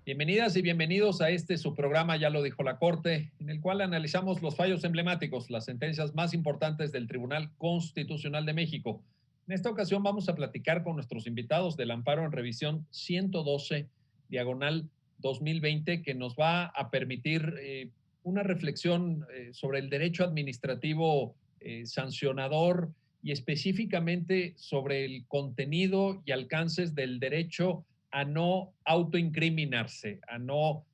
Bienvenidas y bienvenidos a su programa, Ya lo dijo la Corte, en el cual analizamos los fallos emblemáticos, las sentencias más importantes del Tribunal Constitucional de México. En esta ocasión vamos a platicar con nuestros invitados del amparo en revisión 112/2020, que nos va a permitir una reflexión sobre el derecho administrativo sancionador y específicamente sobre el contenido y alcances del derecho a no autoincriminarse, a no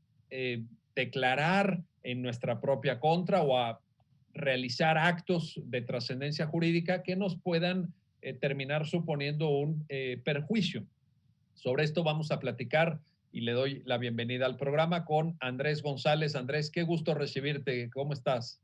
declarar en nuestra propia contra o a realizar actos de trascendencia jurídica que nos puedan terminar suponiendo un perjuicio. Sobre esto vamos a platicar y le doy la bienvenida al programa con Andrés González. Andrés, qué gusto recibirte. ¿Cómo estás?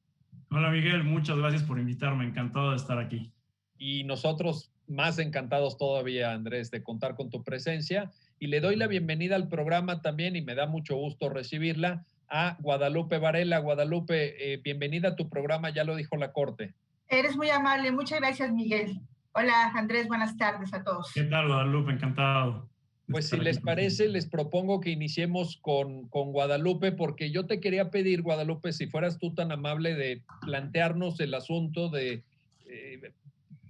Hola Miguel, muchas gracias por invitarme. Encantado de estar aquí. Y nosotros más encantados todavía, Andrés, de contar con tu presencia. Y le doy la bienvenida al programa también, y me da mucho gusto recibirla, a Guadalupe Varela. Guadalupe, bienvenida a tu programa, Ya lo dijo la Corte. Eres muy amable, muchas gracias, Miguel. Hola, Andrés, buenas tardes a todos. ¿Qué tal, Guadalupe? Encantado. Pues si les parece, les propongo que iniciemos con Guadalupe, porque yo te quería pedir, Guadalupe, si fueras tú tan amable de plantearnos el asunto, de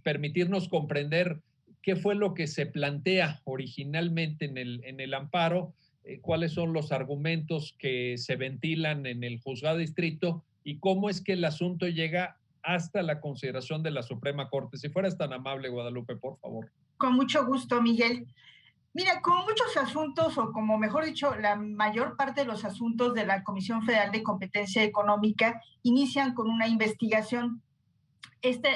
permitirnos comprender qué fue lo que se plantea originalmente en el amparo, cuáles son los argumentos que se ventilan en el juzgado de distrito y cómo es que el asunto llega hasta la consideración de la Suprema Corte. Si fueras tan amable, Guadalupe, por favor. Con mucho gusto, Miguel. Mira, como muchos asuntos, o como mejor dicho, la mayor parte de los asuntos de la Comisión Federal de Competencia Económica inician con una investigación.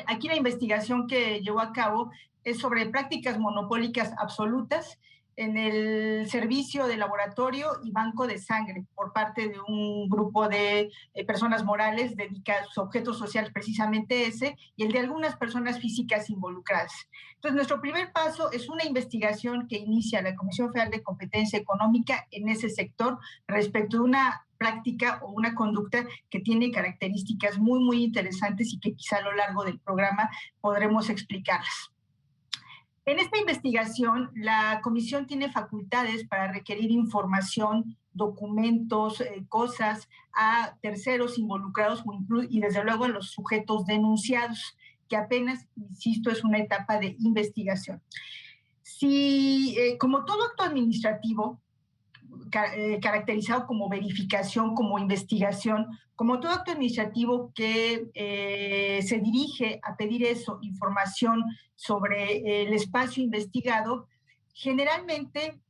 Aquí la investigación que llevó a cabo es sobre prácticas monopólicas absolutas en el servicio de laboratorio y banco de sangre por parte de un grupo de personas morales dedicadas a sus objetos sociales, precisamente ese, y el de algunas personas físicas involucradas. Entonces, nuestro primer paso es una investigación que inicia la Comisión Federal de Competencia Económica en ese sector respecto de una práctica o una conducta que tiene características muy, muy interesantes y que quizá a lo largo del programa podremos explicarlas. En esta investigación, la comisión tiene facultades para requerir información, documentos, cosas a terceros involucrados y desde luego a los sujetos denunciados, que apenas, insisto, es una etapa de investigación. Como todo acto administrativo, caracterizado como verificación, como investigación, como todo acto administrativo que se dirige a pedir información sobre el espacio investigado, generalmente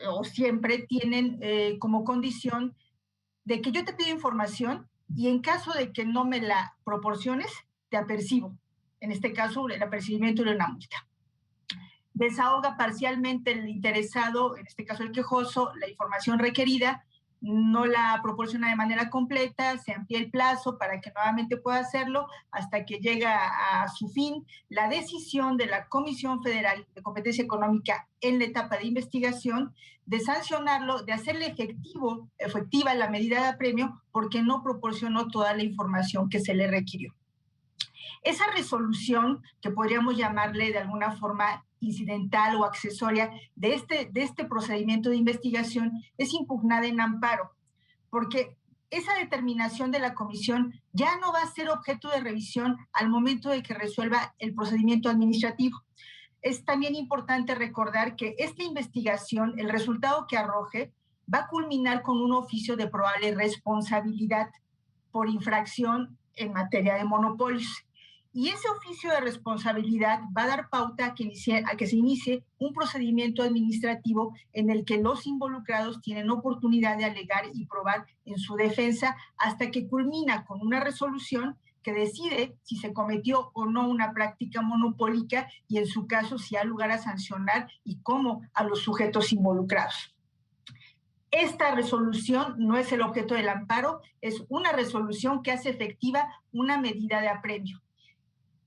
o siempre tienen como condición de que yo te pido información y en caso de que no me la proporciones, te apercibo. En este caso, el apercibimiento de una multa. Desahoga parcialmente el interesado, en este caso el quejoso, la información requerida, no la proporciona de manera completa, se amplía el plazo para que nuevamente pueda hacerlo hasta que llega a su fin la decisión de la Comisión Federal de Competencia Económica en la etapa de investigación de sancionarlo, de hacerle efectiva la medida de apremio porque no proporcionó toda la información que se le requirió. Esa resolución, que podríamos llamarle de alguna forma incidental o accesoria de este procedimiento de investigación, es impugnada en amparo, porque esa determinación de la comisión ya no va a ser objeto de revisión al momento de que resuelva el procedimiento administrativo. Es también importante recordar que esta investigación, el resultado que arroje, va a culminar con un oficio de probable responsabilidad por infracción en materia de monopolios. Y ese oficio de responsabilidad va a dar pauta a que se inicie un procedimiento administrativo en el que los involucrados tienen oportunidad de alegar y probar en su defensa hasta que culmina con una resolución que decide si se cometió o no una práctica monopólica y en su caso si hay lugar a sancionar y cómo a los sujetos involucrados. Esta resolución no es el objeto del amparo, es una resolución que hace efectiva una medida de apremio.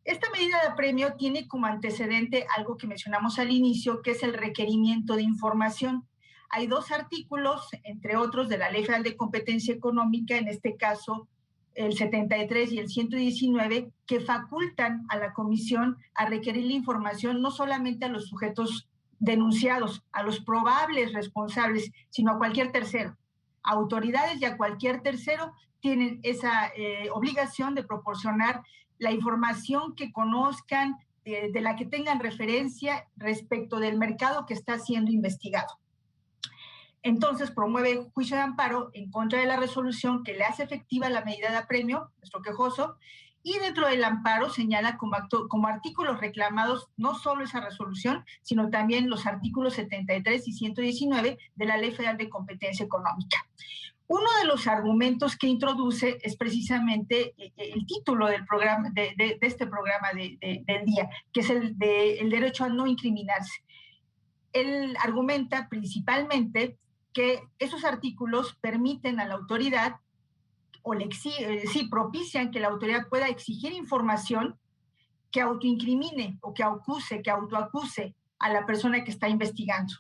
Esta medida de apremio tiene como antecedente algo que mencionamos al inicio, que es el requerimiento de información. Hay dos artículos, entre otros, de la Ley Federal de Competencia Económica, en este caso el 73 y el 119, que facultan a la comisión a requerir la información no solamente a los sujetos denunciados, a los probables responsables, sino a cualquier tercero. Autoridades y a cualquier tercero tienen esa obligación de proporcionar la información que conozcan, de la que tengan referencia respecto del mercado que está siendo investigado. Entonces promueve juicio de amparo en contra de la resolución que le hace efectiva la medida de apremio, nuestro quejoso, y dentro del amparo señala como artículos reclamados no solo esa resolución, sino también los artículos 73 y 119 de la Ley Federal de Competencia Económica. Uno de los argumentos que introduce es precisamente el título del programa, de este programa del día, que es el derecho a no incriminarse. Él argumenta principalmente que esos artículos permiten a la autoridad o propician que la autoridad pueda exigir información que autoincrimine o que autoacuse a la persona que está investigando.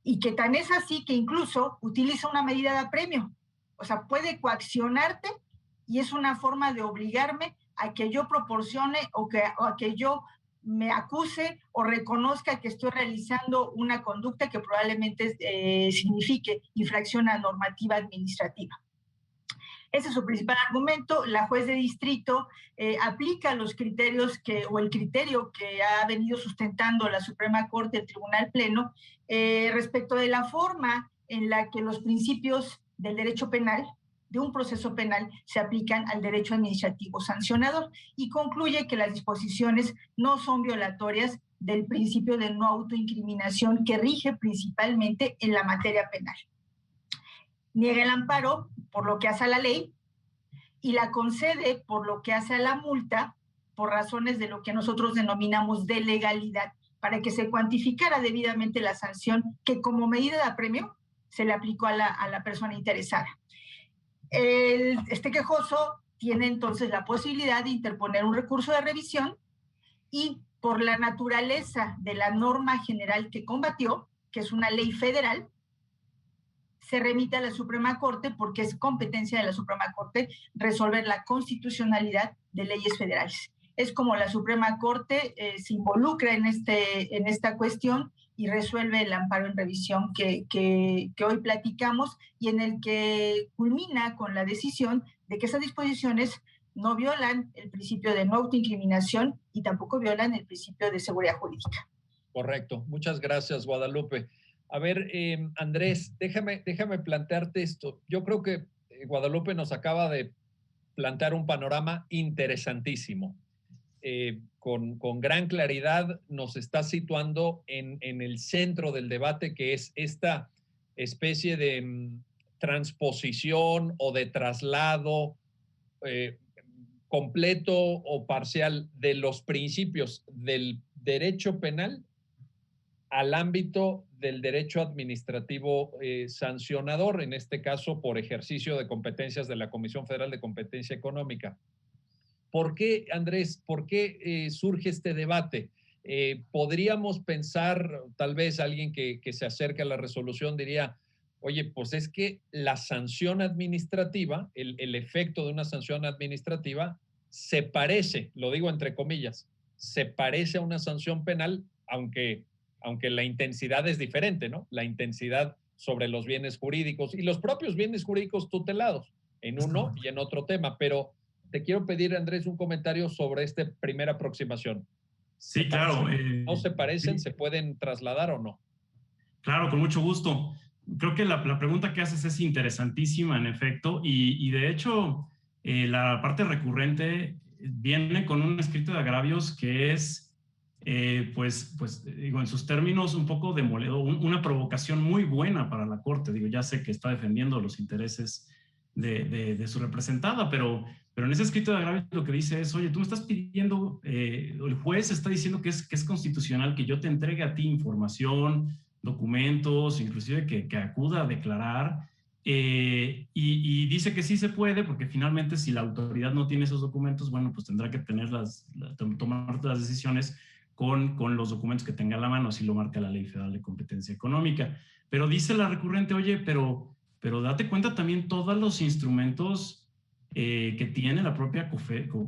Y que tan es así que incluso utiliza una medida de apremio. O sea, puede coaccionarte y es una forma de obligarme a que yo proporcione o a que yo me acuse o reconozca que estoy realizando una conducta que probablemente signifique infracción a normativa administrativa. Ese es su principal argumento. La juez de distrito aplica los criterios el criterio que ha venido sustentando la Suprema Corte, el Tribunal Pleno, respecto de la forma en la que los principios del derecho penal, de un proceso penal, se aplican al derecho administrativo sancionador y concluye que las disposiciones no son violatorias del principio de no autoincriminación que rige principalmente en la materia penal. Niega el amparo por lo que hace a la ley y la concede por lo que hace a la multa por razones de lo que nosotros denominamos de legalidad, para que se cuantificara debidamente la sanción que como medida de apremio se le aplicó a la persona interesada. Este quejoso tiene entonces la posibilidad de interponer un recurso de revisión y por la naturaleza de la norma general que combatió, que es una ley federal, se remite a la Suprema Corte porque es competencia de la Suprema Corte resolver la constitucionalidad de leyes federales. Es como la Suprema Corte se involucra en esta cuestión y resuelve el amparo en revisión que hoy platicamos y en el que culmina con la decisión de que esas disposiciones no violan el principio de no autoincriminación y tampoco violan el principio de seguridad jurídica. Correcto. Muchas gracias, Guadalupe. A ver, Andrés, déjame plantearte esto. Yo creo que Guadalupe nos acaba de plantear un panorama interesantísimo. Con gran claridad nos está situando en el centro del debate, que es esta especie de transposición o de traslado completo o parcial de los principios del derecho penal al ámbito del derecho administrativo sancionador, en este caso por ejercicio de competencias de la Comisión Federal de Competencia Económica. ¿Por qué, Andrés, surge este debate? Podríamos pensar, tal vez alguien que se acerque a la resolución diría, oye, pues es que la sanción administrativa, el efecto de una sanción administrativa se parece, lo digo entre comillas, se parece a una sanción penal, aunque la intensidad es diferente, ¿no? La intensidad sobre los bienes jurídicos y los propios bienes jurídicos tutelados en uno y en otro tema. Pero te quiero pedir, Andrés, un comentario sobre esta primera aproximación. Sí, claro. ¿No se parecen? Sí. ¿Se pueden trasladar o no? Claro, con mucho gusto. Creo que la pregunta que haces es interesantísima, en efecto, y de hecho la parte recurrente viene con un escrito de agravios que es pues digo, en sus términos un poco demoledor, una provocación muy buena para la Corte. Digo, ya sé que está defendiendo los intereses de su representada, pero en ese escrito de agravios lo que dice es, oye, tú me estás pidiendo, el juez está diciendo que es constitucional que yo te entregue a ti información, documentos, inclusive que acuda a declarar, y dice que sí se puede, porque finalmente si la autoridad no tiene esos documentos, bueno, pues tendrá que tomar las decisiones con los documentos que tenga a la mano, así lo marca la Ley Federal de Competencia Económica. Pero dice la recurrente, oye, pero date cuenta también todos los instrumentos que tiene la propia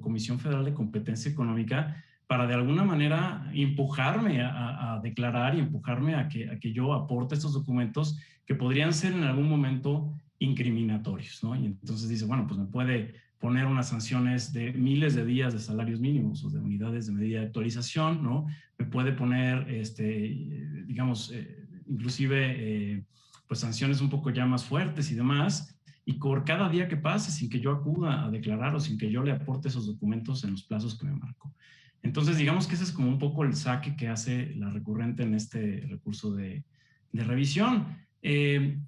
Comisión Federal de Competencia Económica para de alguna manera empujarme a declarar y empujarme a que yo aporte estos documentos que podrían ser en algún momento incriminatorios, ¿no? Y entonces dice, bueno, pues me puede poner unas sanciones de miles de días de salarios mínimos o de unidades de medida de actualización, ¿no? Me puede poner, digamos, inclusive, pues sanciones un poco ya más fuertes y demás, y por cada día que pase sin que yo acuda a declarar o sin que yo le aporte esos documentos en los plazos que me marco. Entonces, digamos que ese es como un poco el saque que hace la recurrente en este recurso de revisión.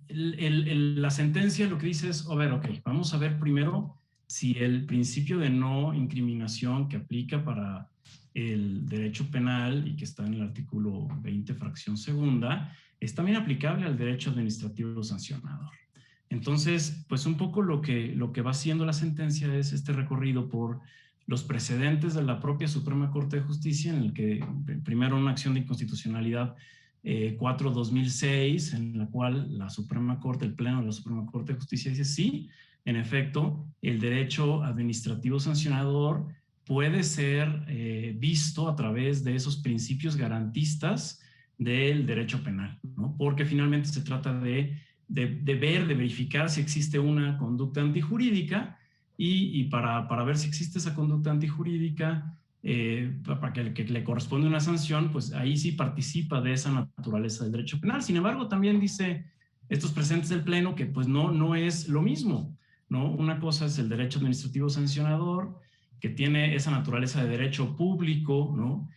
La sentencia lo que dice es, a ver, ok, vamos a ver primero si el principio de no incriminación que aplica para el derecho penal y que está en el artículo 20, fracción segunda, es también aplicable al derecho administrativo sancionador. Entonces, pues un poco lo que va haciendo la sentencia es este recorrido por los precedentes de la propia Suprema Corte de Justicia, en el que primero una acción de inconstitucionalidad 4/2006, en la cual la Suprema Corte, el Pleno de la Suprema Corte de Justicia dice sí, en efecto, el derecho administrativo sancionador puede ser visto a través de esos principios garantistas del derecho penal, ¿no? Porque finalmente se trata de verificar si existe una conducta antijurídica y para ver si existe esa conducta antijurídica, para que le corresponde una sanción, pues ahí sí participa de esa naturaleza del derecho penal. Sin embargo, también dice estos presentes del Pleno que pues no es lo mismo, ¿no? Una cosa es el derecho administrativo sancionador, que tiene esa naturaleza de derecho público, ¿no?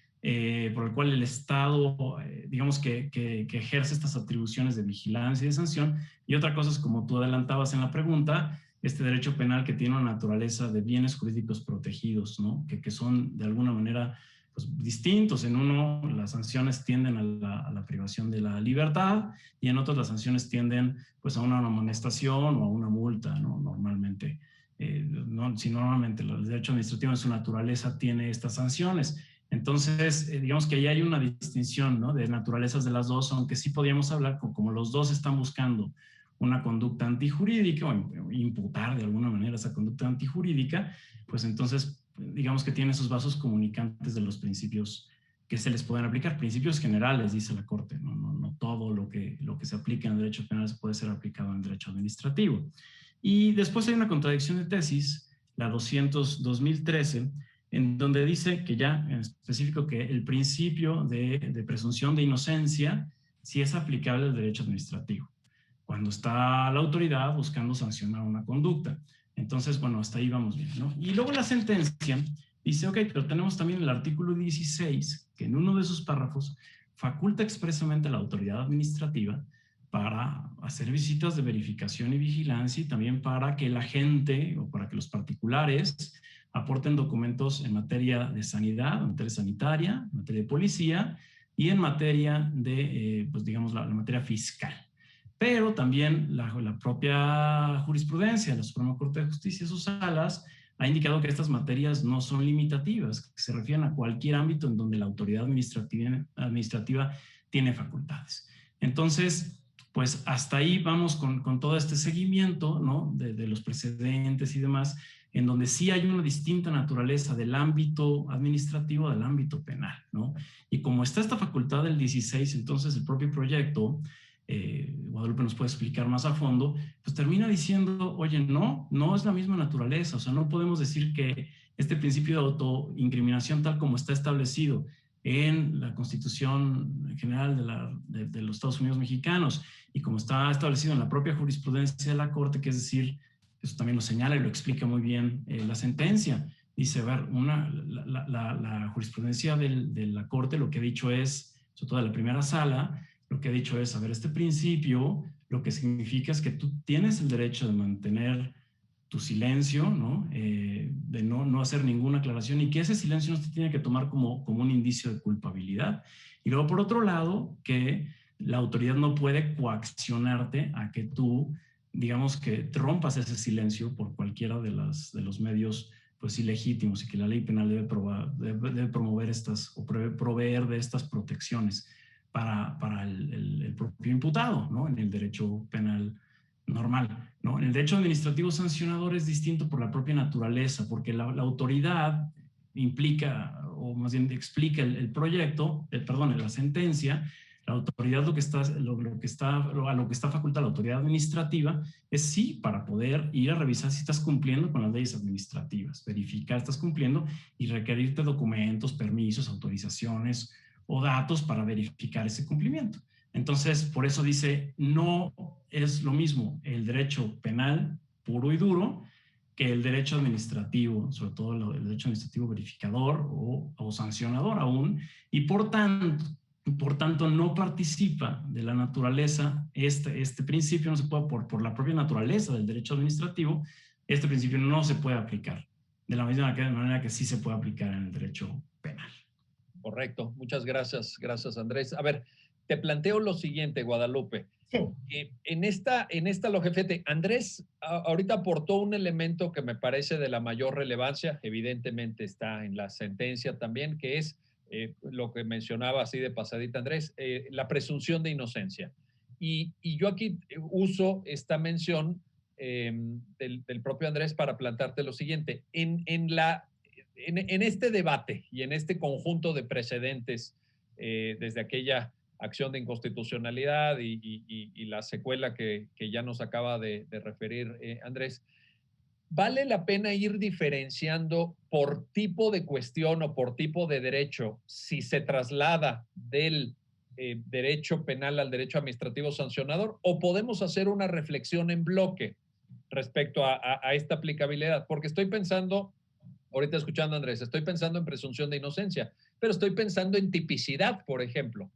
Por el cual el Estado, digamos que ejerce estas atribuciones de vigilancia y de sanción, y otra cosa es, como tú adelantabas en la pregunta, este derecho penal que tiene una naturaleza de bienes jurídicos protegidos, ¿no? Que son de alguna manera pues, distintos. En uno las sanciones tienden a la privación de la libertad y en otros las sanciones tienden pues, a una amonestación o a una multa, ¿no? Normalmente. Si normalmente el derecho administrativo en su naturaleza tiene estas sanciones. Entonces, digamos que ahí hay una distinción, ¿no? De naturalezas de las dos, aunque sí podríamos hablar, como los dos están buscando una conducta antijurídica o imputar de alguna manera esa conducta antijurídica, pues entonces digamos que tiene esos vasos comunicantes de los principios que se les pueden aplicar, principios generales, dice la Corte, no todo lo que se aplica en derecho penal puede ser aplicado en derecho administrativo. Y después hay una contradicción de tesis, la 200-2013, en donde dice que ya en específico que el principio de presunción de inocencia sí es aplicable al derecho administrativo, cuando está la autoridad buscando sancionar una conducta. Entonces, bueno, hasta ahí vamos bien, ¿no? Y luego la sentencia dice, ok, pero tenemos también el artículo 16, que en uno de sus párrafos faculta expresamente a la autoridad administrativa para hacer visitas de verificación y vigilancia y también para que la gente o para que los particulares aporten documentos en materia de sanidad, en materia sanitaria, en materia de policía y en materia de, pues digamos, la materia fiscal. Pero también la propia jurisprudencia de la Suprema Corte de Justicia y sus salas ha indicado que estas materias no son limitativas, que se refieren a cualquier ámbito en donde la autoridad administrativa tiene facultades. Entonces, pues hasta ahí vamos con todo este seguimiento, ¿no? de los precedentes y demás, en donde sí hay una distinta naturaleza del ámbito administrativo del ámbito penal, ¿no? Y como está esta facultad del 16, entonces el propio proyecto, Guadalupe nos puede explicar más a fondo, pues termina diciendo, oye, no es la misma naturaleza, o sea, no podemos decir que este principio de autoincriminación tal como está establecido en la Constitución General de los Estados Unidos Mexicanos y como está establecido en la propia jurisprudencia de la Corte, que es decir, eso también lo señala y lo explica muy bien la sentencia. Dice, a ver, la jurisprudencia de la Corte lo que ha dicho es, sobre todo de la primera sala, lo que ha dicho es, a ver, este principio lo que significa es que tú tienes el derecho de mantener tu silencio, ¿no? De no hacer ninguna aclaración y que ese silencio no se tiene que tomar como un indicio de culpabilidad. Y luego, por otro lado, que la autoridad no puede coaccionarte a que tú, digamos, que rompas ese silencio por cualquiera de los medios pues ilegítimos y que la ley penal debe promover estas o proveer de estas protecciones para el propio imputado, ¿no? En el derecho penal normal, ¿no? En el derecho administrativo sancionador es distinto por la propia naturaleza, porque la autoridad implica o o más bien explica el proyecto, perdón, la sentencia, la autoridad a lo que está facultada la autoridad administrativa es sí para poder ir a revisar si estás cumpliendo con las leyes administrativas, verificar si estás cumpliendo y requerirte documentos, permisos, autorizaciones o datos para verificar ese cumplimiento. Entonces, por eso dice, no es lo mismo el derecho penal puro y duro que el derecho administrativo, sobre todo el derecho administrativo verificador o sancionador aún, y por tanto no participa de la naturaleza, este principio no se puede, por la propia naturaleza del derecho administrativo, este principio no se puede aplicar de la misma manera que sí se puede aplicar en el derecho penal. Correcto, muchas gracias, gracias Andrés. A ver, te planteo lo siguiente, Guadalupe. Sí. En esta lógica, fíjate, Andrés ahorita aportó un elemento que me parece de la mayor relevancia, evidentemente está en la sentencia también, que es lo que mencionaba así de pasadita Andrés, la presunción de inocencia. Y yo aquí uso esta mención del propio Andrés para plantarte lo siguiente. En este debate y en este conjunto de precedentes desde aquella acción de inconstitucionalidad y la secuela que ya nos acaba de referir Andrés, ¿vale la pena ir diferenciando por tipo de cuestión o por tipo de derecho si se traslada del derecho penal al derecho administrativo sancionador, o podemos hacer una reflexión en bloque respecto a esta aplicabilidad? Porque estoy pensando, ahorita escuchando a Andrés, estoy pensando en presunción de inocencia, pero estoy pensando en tipicidad, por ejemplo.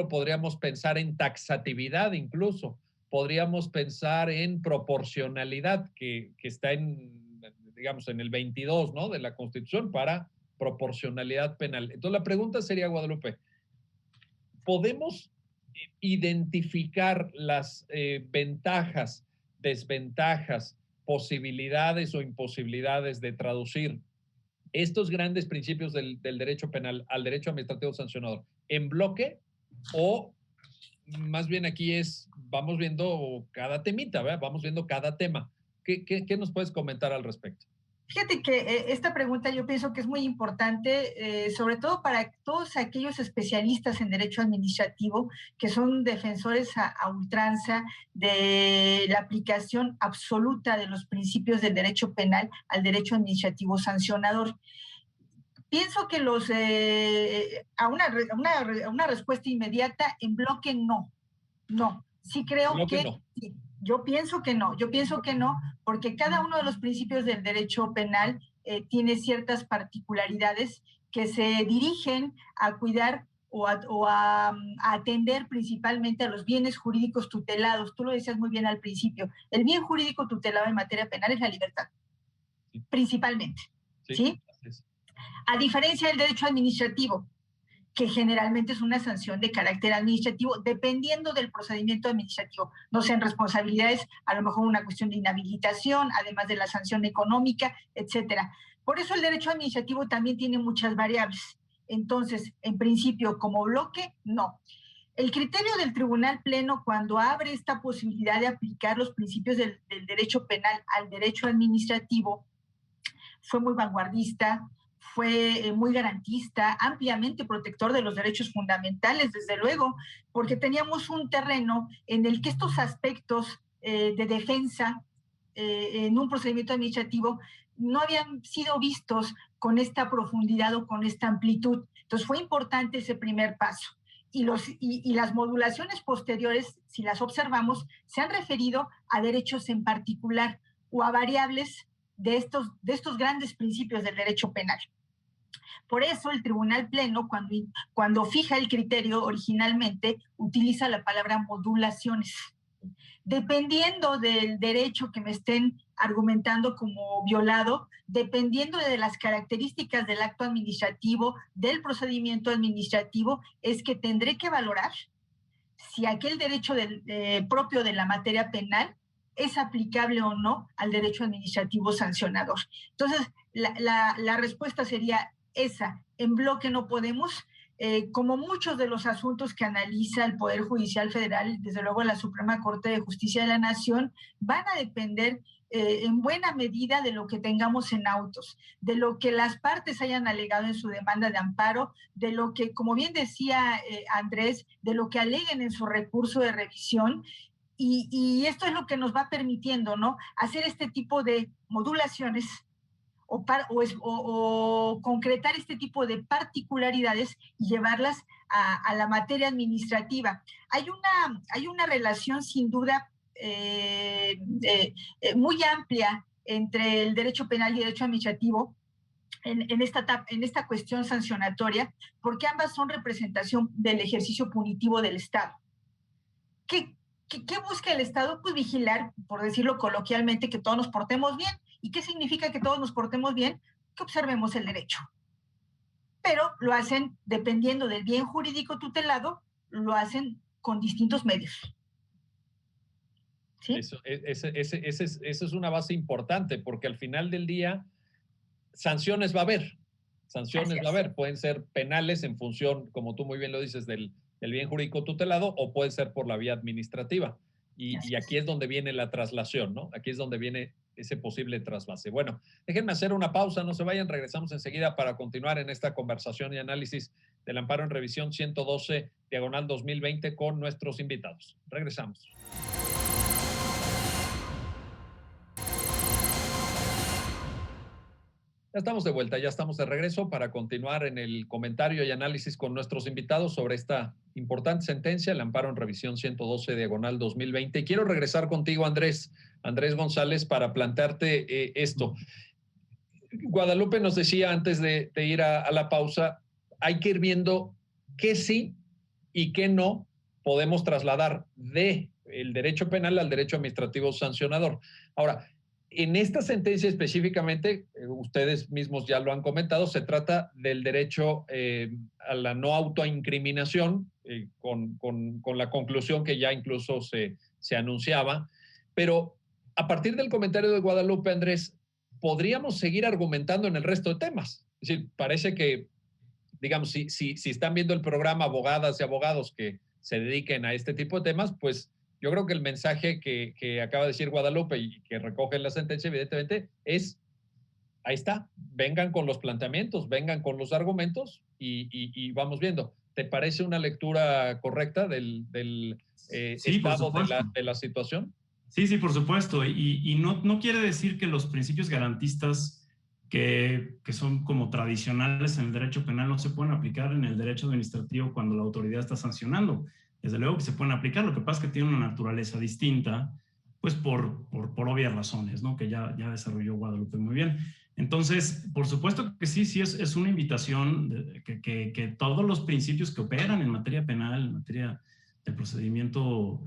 Podríamos pensar en taxatividad incluso, podríamos pensar en proporcionalidad, que está digamos, en el 22, ¿no?, de la Constitución para proporcionalidad penal. Entonces la pregunta sería, Guadalupe, ¿podemos identificar las ventajas, desventajas, posibilidades o imposibilidades de traducir estos grandes principios del derecho penal al derecho administrativo sancionador en bloque, o más bien aquí vamos viendo cada temita, ¿verdad? Vamos viendo cada tema? ¿Qué nos puedes comentar al respecto? Fíjate que esta pregunta yo pienso que es muy importante, sobre todo para todos aquellos especialistas en derecho administrativo que son defensores a ultranza de la aplicación absoluta de los principios del derecho penal al derecho administrativo sancionador. Pienso que a una respuesta inmediata en bloque no. Sí creo que no. Sí. Yo pienso que no, porque cada uno de los principios del derecho penal tiene ciertas particularidades que se dirigen a cuidar o a atender principalmente a los bienes jurídicos tutelados. Tú lo decías muy bien al principio, el bien jurídico tutelado en materia penal es la libertad, sí, principalmente, ¿sí? A diferencia del derecho administrativo, que generalmente es una sanción de carácter administrativo, dependiendo del procedimiento administrativo. No sean responsabilidades, a lo mejor una cuestión de inhabilitación, además de la sanción económica, etcétera. Por eso el derecho administrativo también tiene muchas variables. Entonces, en principio, como bloque, no. El criterio del Tribunal Pleno, cuando abre esta posibilidad de aplicar los principios del derecho penal al derecho administrativo, fue muy vanguardista, fue muy garantista, ampliamente protector de los derechos fundamentales, desde luego, porque teníamos un terreno en el que estos aspectos de defensa en un procedimiento administrativo no habían sido vistos con esta profundidad o con esta amplitud. Entonces fue importante ese primer paso. Y las modulaciones posteriores, si las observamos, se han referido a derechos en particular o a variables de estos grandes principios del derecho penal. Por eso el Tribunal Pleno, cuando fija el criterio originalmente, utiliza la palabra modulaciones. Dependiendo del derecho que me estén argumentando como violado, dependiendo de las características del acto administrativo, del procedimiento administrativo, es que tendré que valorar si aquel derecho propio de la materia penal es aplicable o no al derecho administrativo sancionador. Entonces, la respuesta sería esa. En bloque no podemos, como muchos de los asuntos que analiza el Poder Judicial Federal, desde luego la Suprema Corte de Justicia de la Nación, van a depender en buena medida de lo que tengamos en autos, de lo que las partes hayan alegado en su demanda de amparo, de lo que, como bien decía Andrés, de lo que aleguen en su recurso de revisión. Y esto es lo que nos va permitiendo, ¿no?, hacer este tipo de modulaciones o concretar este tipo de particularidades y llevarlas a la materia administrativa. Hay una relación sin duda muy amplia entre el derecho penal y el derecho administrativo en esta cuestión sancionatoria, porque ambas son representación del ejercicio punitivo del Estado. ¿Qué busca el Estado? Pues vigilar, por decirlo coloquialmente, que todos nos portemos bien. ¿Y qué significa que todos nos portemos bien? Que observemos el derecho. Pero lo hacen, dependiendo del bien jurídico tutelado, lo hacen con distintos medios. ¿Sí? Eso es una base importante, porque al final del día, sanciones va a haber. Sanciones va a haber. Pueden ser penales en función, como tú muy bien lo dices, del bien jurídico tutelado, o puede ser por la vía administrativa. Y aquí es donde viene la traslación, ¿no? Aquí es donde viene ese posible trasvase. Bueno, déjenme hacer una pausa, no se vayan, regresamos enseguida para continuar en esta conversación y análisis del amparo en revisión 112/2020 con nuestros invitados. Regresamos. Ya estamos de vuelta, ya estamos de regreso para continuar en el comentario y análisis con nuestros invitados sobre esta importante sentencia, el amparo en revisión 112/2020. Y quiero regresar contigo, Andrés González, para plantearte esto. Guadalupe nos decía antes de ir a la pausa, hay que ir viendo qué sí y qué no podemos trasladar del derecho penal al derecho administrativo sancionador. Ahora, en esta sentencia específicamente, ustedes mismos ya lo han comentado, se trata del derecho a la no autoincriminación, con la conclusión que ya incluso se anunciaba. Pero a partir del comentario de Guadalupe, Andrés, podríamos seguir argumentando en el resto de temas. Es decir, parece que, digamos, si están viendo el programa abogadas y abogados que se dediquen a este tipo de temas, pues yo creo que el mensaje que acaba de decir Guadalupe y que recoge la sentencia, evidentemente, es, ahí está, vengan con los planteamientos, vengan con los argumentos y vamos viendo. ¿Te parece una lectura correcta del sí, estado de la situación? Sí, por supuesto. Y no quiere decir que los principios garantistas que son como tradicionales en el derecho penal no se pueden aplicar en el derecho administrativo cuando la autoridad está sancionando. Desde luego que se pueden aplicar, lo que pasa es que tienen una naturaleza distinta, pues por obvias razones, ¿no? Que ya desarrolló Guadalupe muy bien. Entonces, por supuesto que sí es una invitación que todos los principios que operan en materia penal, en materia de procedimiento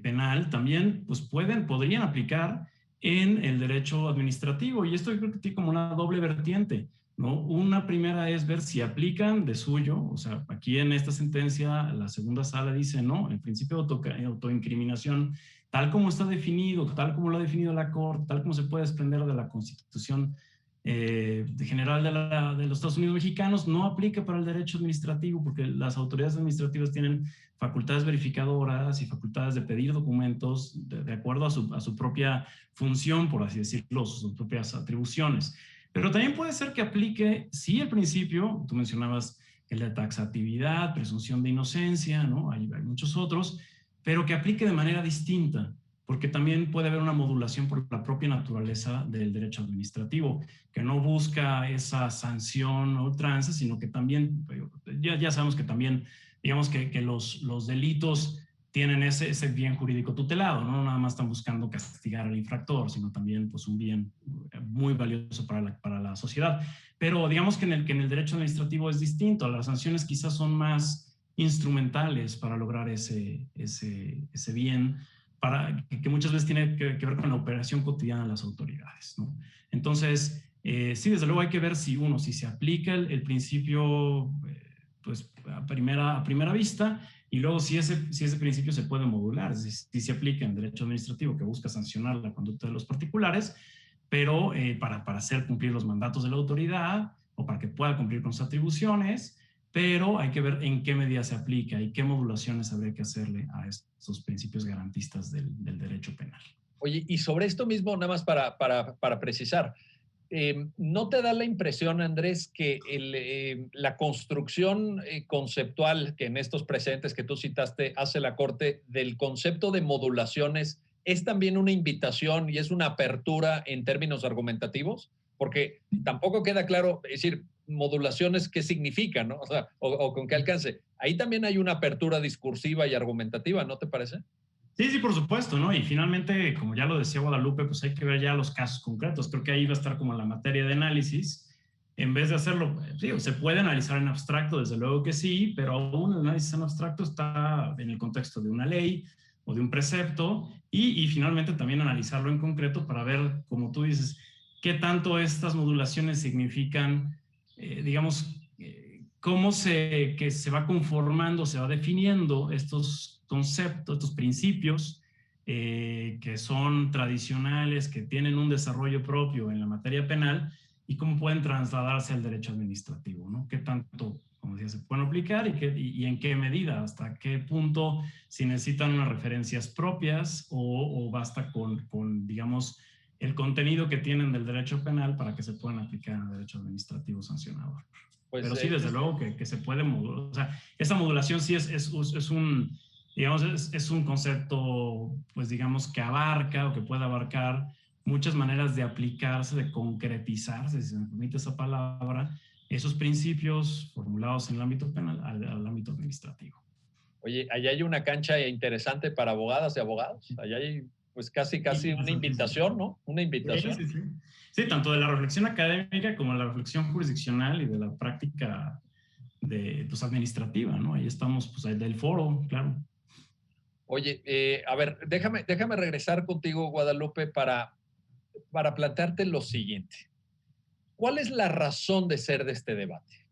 penal, también pues podrían aplicar en el derecho administrativo. Y esto yo creo que tiene como una doble vertiente, ¿no? Una primera es ver si aplican de suyo, o sea, aquí en esta sentencia la segunda sala dice, no, el principio de autoincriminación, tal como está definido, tal como lo ha definido la Corte, tal como se puede desprender de la Constitución general de los Estados Unidos mexicanos, no aplica para el derecho administrativo, porque las autoridades administrativas tienen facultades verificadoras y facultades de pedir documentos de acuerdo a su propia función, por así decirlo, sus propias atribuciones. Pero también puede ser que aplique, sí, el principio, tú mencionabas el de taxatividad, presunción de inocencia, ¿no? Hay muchos otros, pero que aplique de manera distinta, porque también puede haber una modulación por la propia naturaleza del derecho administrativo, que no busca esa sanción o ultranza, sino que también, ya sabemos que también, digamos que los delitos tienen ese bien jurídico tutelado, ¿no? Nada más están buscando castigar al infractor, sino también pues, un bien muy valioso para la sociedad. Pero digamos que en el derecho administrativo es distinto. Las sanciones quizás son más instrumentales para lograr ese bien, que muchas veces tiene que ver con la operación cotidiana de las autoridades, ¿no? Entonces, sí, desde luego hay que ver si se aplica el principio pues, a primera vista, y luego si ese principio se puede modular, es decir, si se aplica en derecho administrativo que busca sancionar la conducta de los particulares, pero para hacer cumplir los mandatos de la autoridad o para que pueda cumplir con sus atribuciones, pero hay que ver en qué medida se aplica y qué modulaciones habría que hacerle a estos principios garantistas del derecho penal. Oye, y sobre esto mismo, nada más para precisar, ¿no te da la impresión, Andrés, que la construcción conceptual que en estos precedentes que tú citaste hace la Corte del concepto de modulaciones es también una invitación y es una apertura en términos argumentativos? Porque tampoco queda claro, es decir, modulaciones, ¿qué significan, no? O sea, o con qué alcance. Ahí también hay una apertura discursiva y argumentativa, ¿no te parece? Sí, sí, por supuesto, ¿no? Y finalmente, como ya lo decía Guadalupe, pues hay que ver ya los casos concretos. Creo que ahí va a estar como la materia de análisis. En vez de hacerlo, digo, se puede analizar en abstracto, desde luego que sí, pero aún el análisis en abstracto está en el contexto de una ley o de un precepto y finalmente también analizarlo en concreto para ver, como tú dices, qué tanto estas modulaciones significan, digamos, cómo que se va conformando, se va definiendo estos conceptos, estos principios que son tradicionales, que tienen un desarrollo propio en la materia penal y cómo pueden trasladarse al derecho administrativo, ¿no? ¿Qué tanto, como decía, se pueden aplicar y en qué medida, hasta qué punto, si necesitan unas referencias propias o basta con, digamos, el contenido que tienen del derecho penal para que se puedan aplicar en el derecho administrativo sancionador? Pues, pero sí, desde luego que se puede modular. O sea, esa modulación sí es un, digamos, es un concepto, pues digamos, que abarca o que puede abarcar muchas maneras de aplicarse, de concretizarse, si se me permite esa palabra, esos principios formulados en el ámbito penal al ámbito administrativo. Oye, allá hay una cancha interesante para abogadas y abogados. Allá hay, pues casi una invitación, ¿no? Una invitación. Sí, sí, sí. Sí, tanto de la reflexión académica como de la reflexión jurisdiccional y de la práctica pues, administrativa, ¿no? Ahí estamos, pues, ahí del foro, claro. Oye, a ver, déjame regresar contigo, Guadalupe, para plantearte lo siguiente. ¿Cuál es la razón de ser de este debate?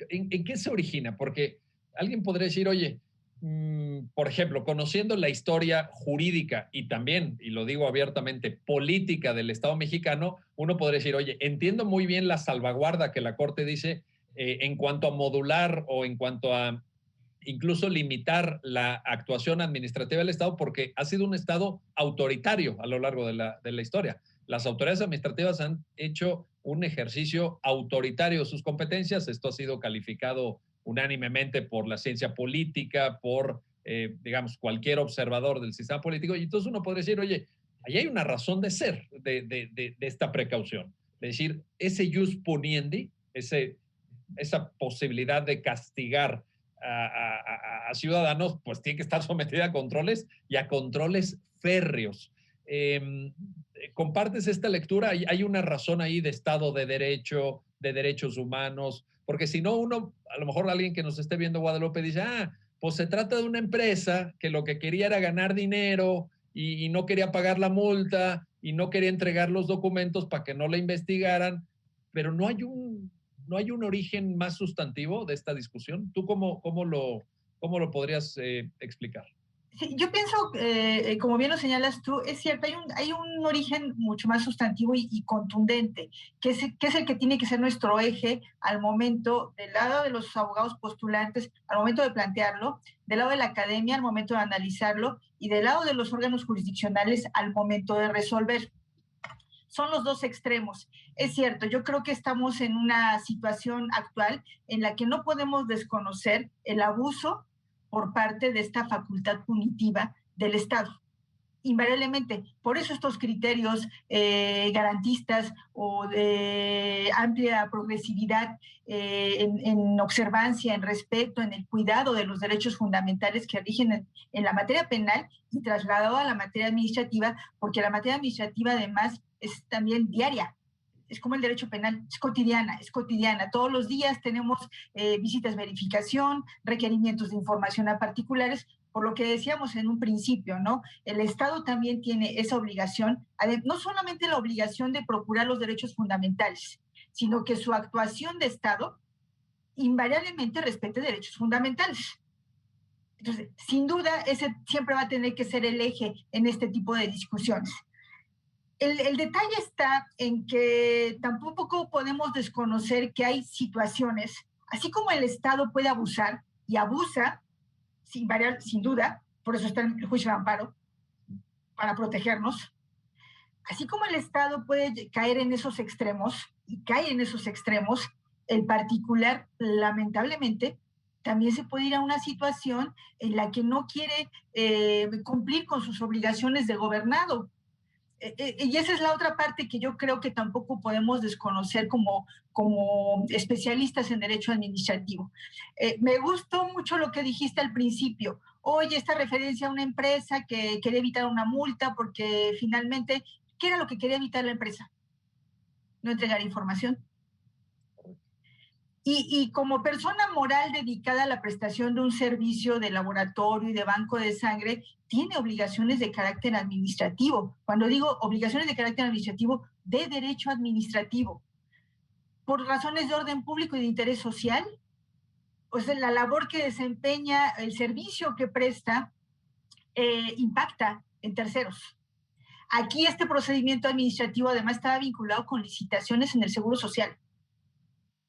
¿En qué se origina? Porque alguien podría decir, oye, por ejemplo, conociendo la historia jurídica y también, y lo digo abiertamente, política del Estado mexicano, uno podría decir, oye, entiendo muy bien la salvaguarda que la Corte dice en cuanto a modular o en cuanto a incluso limitar la actuación administrativa del Estado, porque ha sido un Estado autoritario a lo largo de la historia. Las autoridades administrativas han hecho un ejercicio autoritario de sus competencias. Esto ha sido calificado unánimemente por la ciencia política, por, digamos, cualquier observador del sistema político. Y entonces uno podría decir, oye, ahí hay una razón de ser de esta precaución. Es decir, ese jus puniendi, esa posibilidad de castigar a ciudadanos, pues tiene que estar sometida a controles y a controles férreos. ¿Compartes esta lectura? ¿Hay una razón ahí de Estado de Derecho, de derechos humanos? Porque si no, uno, a lo mejor alguien que nos esté viendo, Guadalupe, dice, pues se trata de una empresa que lo que quería era ganar dinero y no quería pagar la multa y no quería entregar los documentos para que no la investigaran, pero no hay un origen más sustantivo de esta discusión. ¿Tú cómo lo podrías explicar? Sí, yo pienso, como bien lo señalas tú, es cierto, hay un origen mucho más sustantivo y contundente, que es el que tiene que ser nuestro eje al momento, del lado de los abogados postulantes, al momento de plantearlo, del lado de la academia, al momento de analizarlo, y del lado de los órganos jurisdiccionales, al momento de resolver. Son los dos extremos. Es cierto, yo creo que estamos en una situación actual en la que no podemos desconocer el abuso por parte de esta facultad punitiva del Estado. Invariablemente, por eso estos criterios garantistas o de amplia progresividad en observancia, en respeto, en el cuidado de los derechos fundamentales que rigen en la materia penal y trasladado a la materia administrativa, porque la materia administrativa además es también diaria. Es como el derecho penal, es cotidiana. Todos los días tenemos visitas de verificación, requerimientos de información a particulares, por lo que decíamos en un principio, ¿no? El Estado también tiene esa obligación, no solamente la obligación de procurar los derechos fundamentales, sino que su actuación de Estado invariablemente respete derechos fundamentales. Entonces, sin duda, ese siempre va a tener que ser el eje en este tipo de discusiones. El detalle está en que tampoco podemos desconocer que hay situaciones, así como el Estado puede abusar y abusa, sin duda, por eso está el juicio de amparo, para protegernos, así como el Estado puede caer en esos extremos, y cae en esos extremos, el particular, lamentablemente, también se puede ir a una situación en la que no quiere cumplir con sus obligaciones de gobernado. Y esa es la otra parte que yo creo que tampoco podemos desconocer como especialistas en derecho administrativo. Me gustó mucho lo que dijiste al principio. Oye, esta referencia a una empresa que quería evitar una multa porque finalmente, ¿qué era lo que quería evitar la empresa? No entregar información. Y como persona moral dedicada a la prestación de un servicio de laboratorio y de banco de sangre, tiene obligaciones de carácter administrativo. Cuando digo obligaciones de carácter administrativo, de derecho administrativo, por razones de orden público y de interés social. O sea, la labor que desempeña, el servicio que presta, impacta en terceros. Aquí este procedimiento administrativo además estaba vinculado con licitaciones en el Seguro Social.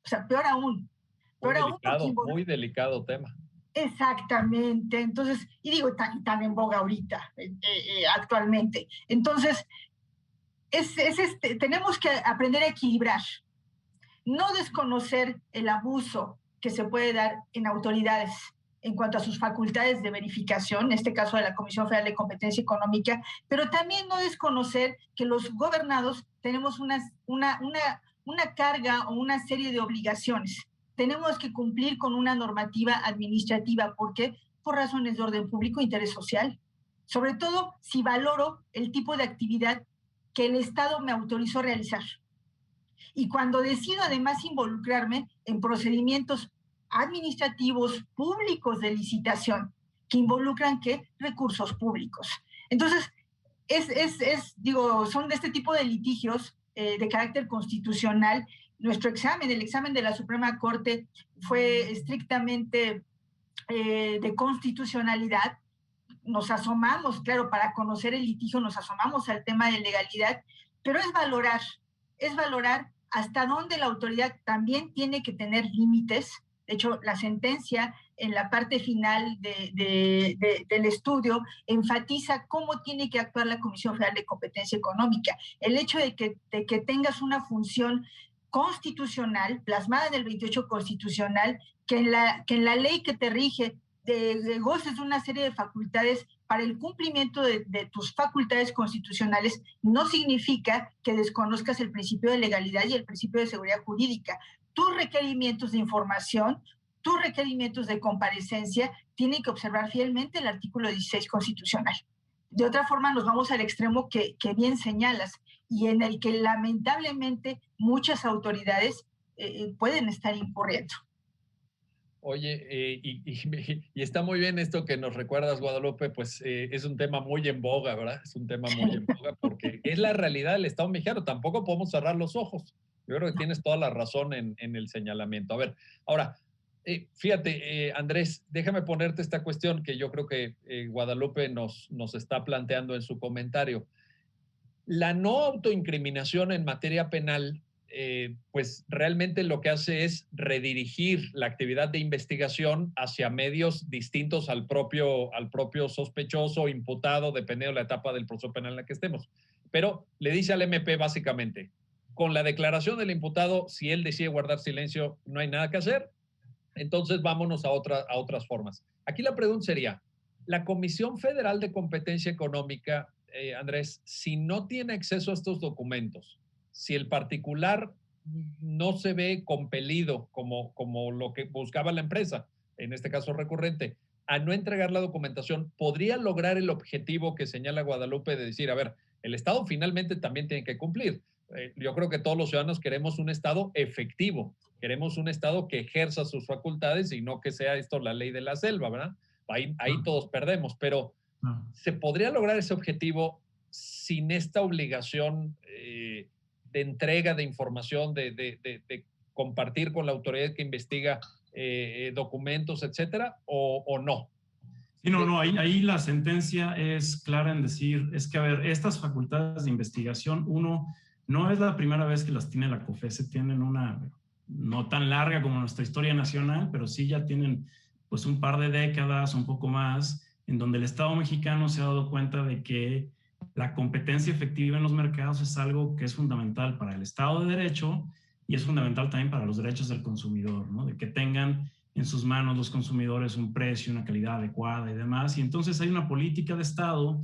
O sea, peor aún. Muy delicado tema. Exactamente. Entonces, y digo, tan en boga ahorita, actualmente. Entonces, tenemos que aprender a equilibrar. No desconocer el abuso que se puede dar en autoridades en cuanto a sus facultades de verificación, en este caso de la Comisión Federal de Competencia Económica, pero también no desconocer que los gobernados tenemos una carga o una serie de obligaciones. Tenemos que cumplir con una normativa administrativa. ¿Por qué? Por razones de orden público e interés social. Sobre todo si valoro el tipo de actividad que el Estado me autorizó realizar. Y cuando decido además involucrarme en procedimientos administrativos públicos de licitación que involucran recursos públicos. Entonces, son de este tipo de litigios de carácter constitucional. Nuestro examen, el examen de la Suprema Corte, fue estrictamente de constitucionalidad. Nos asomamos, claro, para conocer el litigio, nos asomamos al tema de legalidad, pero es valorar hasta dónde la autoridad también tiene que tener límites. De hecho, la sentencia en la parte final del estudio enfatiza cómo tiene que actuar la Comisión Federal de Competencia Económica. El hecho de que tengas una función constitucional, plasmada en el 28 constitucional, que en la ley que te rige goces de una serie de facultades para el cumplimiento de tus facultades constitucionales, no significa que desconozcas el principio de legalidad y el principio de seguridad jurídica. Tus requerimientos de información, tus requerimientos de comparecencia tienen que observar fielmente el artículo 16 constitucional. De otra forma, nos vamos al extremo que bien señalas y en el que lamentablemente muchas autoridades pueden estar incurriendo. Oye, y está muy bien esto que nos recuerdas, Guadalupe, pues es un tema muy en boga, ¿verdad? Es un tema muy en boga porque es la realidad del Estado mexicano. Tampoco podemos cerrar los ojos. Yo creo que tienes toda la razón en el señalamiento. A ver, ahora, fíjate, Andrés, déjame ponerte esta cuestión que yo creo que Guadalupe nos está planteando en su comentario. La no autoincriminación en materia penal, pues realmente lo que hace es redirigir la actividad de investigación hacia medios distintos al propio sospechoso o imputado, dependiendo de la etapa del proceso penal en la que estemos. Pero le dice al MP básicamente, con la declaración del imputado, si él decide guardar silencio, no hay nada que hacer, entonces vámonos a otras formas. Aquí la pregunta sería, la Comisión Federal de Competencia Económica, Andrés, si no tiene acceso a estos documentos, si el particular no se ve compelido como lo que buscaba la empresa, en este caso recurrente, a no entregar la documentación, ¿podría lograr el objetivo que señala Guadalupe de decir, a ver, el Estado finalmente también tiene que cumplir? Yo creo que todos los ciudadanos queremos un Estado efectivo, queremos un Estado que ejerza sus facultades y no que sea esto la ley de la selva, ¿verdad? Ahí todos perdemos, pero ¿se podría lograr ese objetivo sin esta obligación de entrega de información, de compartir con la autoridad que investiga documentos, etcétera, o no? Sí, no, ahí la sentencia es clara en decir, es que, a ver, estas facultades de investigación, no es la primera vez que las tiene la COFESE, tienen una no tan larga como nuestra historia nacional, pero sí ya tienen pues un par de décadas, un poco más, en donde el Estado mexicano se ha dado cuenta de que la competencia efectiva en los mercados es algo que es fundamental para el Estado de Derecho y es fundamental también para los derechos del consumidor, ¿no? De que tengan en sus manos los consumidores un precio, una calidad adecuada y demás. Y entonces hay una política de Estado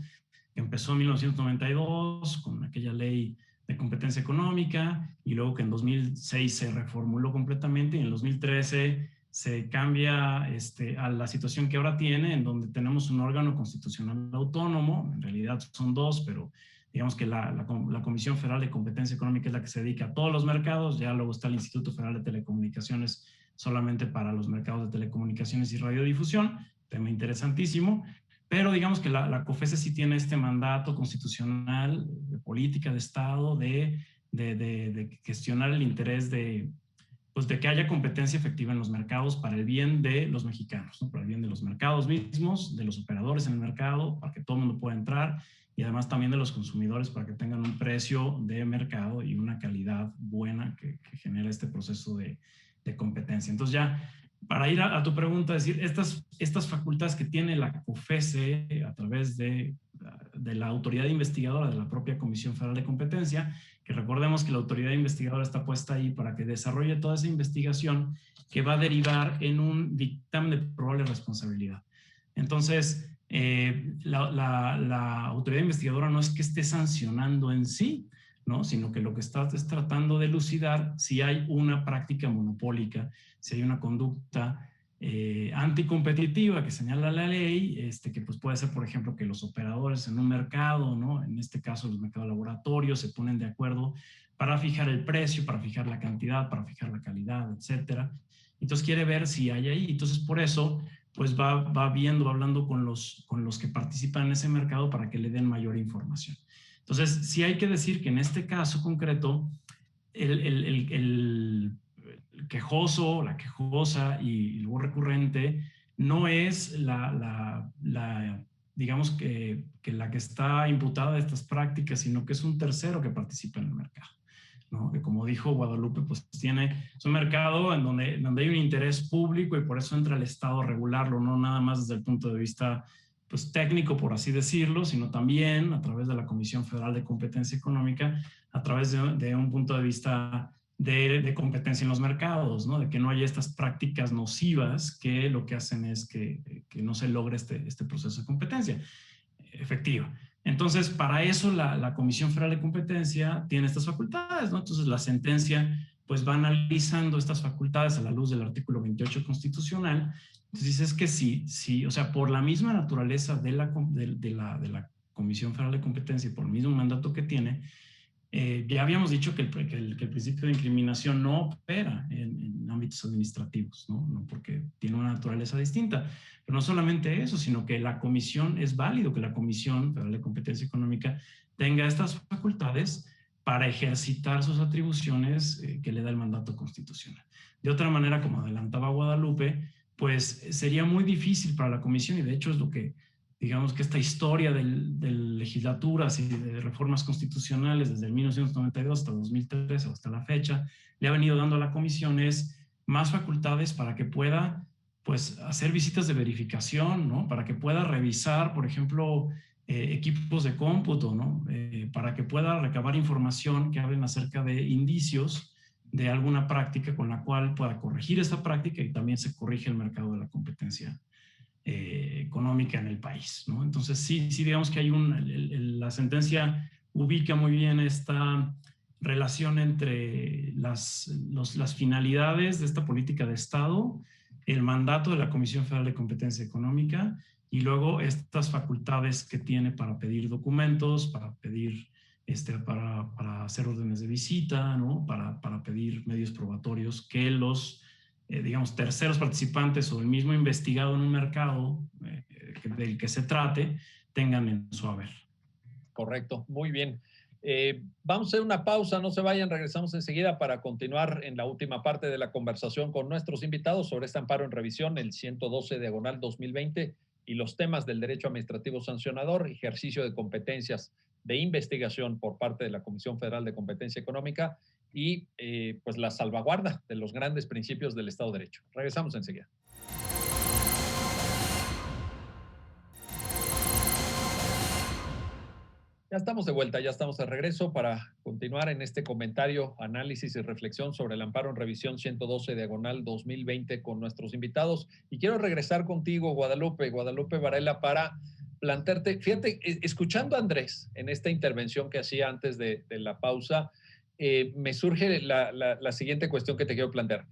que empezó en 1992 con aquella ley de competencia económica y luego que en 2006 se reformuló completamente y en 2013 se cambia a la situación que ahora tiene, en donde tenemos un órgano constitucional autónomo, en realidad son dos, pero digamos que la Comisión Federal de Competencia Económica es la que se dedica a todos los mercados, ya luego está el Instituto Federal de Telecomunicaciones solamente para los mercados de telecomunicaciones y radiodifusión, tema interesantísimo, pero digamos que la COFECE sí tiene este mandato constitucional de política de Estado de gestionar el interés de que haya competencia efectiva en los mercados para el bien de los mexicanos, ¿no? Para el bien de los mercados mismos, de los operadores en el mercado, para que todo el mundo pueda entrar y además también de los consumidores para que tengan un precio de mercado y una calidad buena que genera este proceso de competencia. Entonces ya, para ir a tu pregunta, es decir, estas facultades que tiene la COFECE a través de la autoridad investigadora de la propia Comisión Federal de Competencia, que recordemos que la autoridad investigadora está puesta ahí para que desarrolle toda esa investigación que va a derivar en un dictamen de probable responsabilidad. Entonces, la autoridad investigadora no es que esté sancionando en sí, ¿no? Sino que lo que está es tratando de elucidar si hay una práctica monopólica, si hay una conducta anticompetitiva que señala la ley, que pues puede ser, por ejemplo, que los operadores en un mercado, ¿no? En este caso los mercados laboratorios, se ponen de acuerdo para fijar el precio, para fijar la cantidad, para fijar la calidad, etcétera. Entonces quiere ver si hay ahí. Entonces por eso pues va hablando con los que participan en ese mercado para que le den mayor información. Entonces sí hay que decir que en este caso concreto el quejoso, la quejosa y luego recurrente no es digamos que la que está imputada de estas prácticas, sino que es un tercero que participa en el mercado, ¿no? Que como dijo Guadalupe, pues es un mercado en donde hay un interés público y por eso entra el Estado a regularlo, no nada más desde el punto de vista pues técnico, por así decirlo, sino también a través de la Comisión Federal de Competencia Económica, a través de un punto de vista de competencia en los mercados, ¿no? De que no haya estas prácticas nocivas que lo que hacen es que no se logre este proceso de competencia efectiva. Entonces, para eso la Comisión Federal de Competencia tiene estas facultades, ¿no? Entonces, la sentencia pues va analizando estas facultades a la luz del artículo 28 constitucional. Entonces, dice es que sí, o sea, por la misma naturaleza de la Comisión Federal de Competencia y por el mismo mandato que tiene, ya habíamos dicho que el principio de incriminación no opera en ámbitos administrativos, ¿no? Porque tiene una naturaleza distinta. Pero no solamente eso, sino que la comisión, es válido que la Comisión Federal de Competencia Económica tenga estas facultades para ejercitar sus atribuciones que le da el mandato constitucional. De otra manera, como adelantaba Guadalupe, pues sería muy difícil para la comisión, y de hecho es lo que, digamos que esta historia de legislaturas y de reformas constitucionales desde el 1992 hasta 2013 hasta la fecha, le ha venido dando a la comisión más facultades para que pueda pues hacer visitas de verificación, ¿no? Para que pueda revisar, por ejemplo, equipos de cómputo, ¿no? Para que pueda recabar información que hablen acerca de indicios de alguna práctica con la cual pueda corregir esta práctica y también se corrige el mercado de la competencia económica en el país, ¿no? Entonces sí digamos que hay la sentencia ubica muy bien esta relación entre las finalidades de esta política de Estado, el mandato de la Comisión Federal de Competencia Económica y luego estas facultades que tiene para pedir documentos, para pedir para hacer órdenes de visita, ¿no? Para pedir medios probatorios que los digamos, terceros participantes o el mismo investigado en un mercado del que se trate tengan en su haber. Correcto, muy bien. Vamos a hacer una pausa, no se vayan, regresamos enseguida para continuar en la última parte de la conversación con nuestros invitados sobre este amparo en revisión, el 112/2020, y los temas del derecho administrativo sancionador, ejercicio de competencias de investigación por parte de la Comisión Federal de Competencia Económica y pues la salvaguarda de los grandes principios del Estado de Derecho. Regresamos enseguida. Ya estamos de vuelta, ya estamos de regreso para continuar en este comentario, análisis y reflexión sobre el amparo en revisión 112/2020 con nuestros invitados. Y quiero regresar contigo, Guadalupe Varela, para plantearte, fíjate, escuchando a Andrés en esta intervención que hacía antes de la pausa, me surge la siguiente cuestión que te quiero plantear.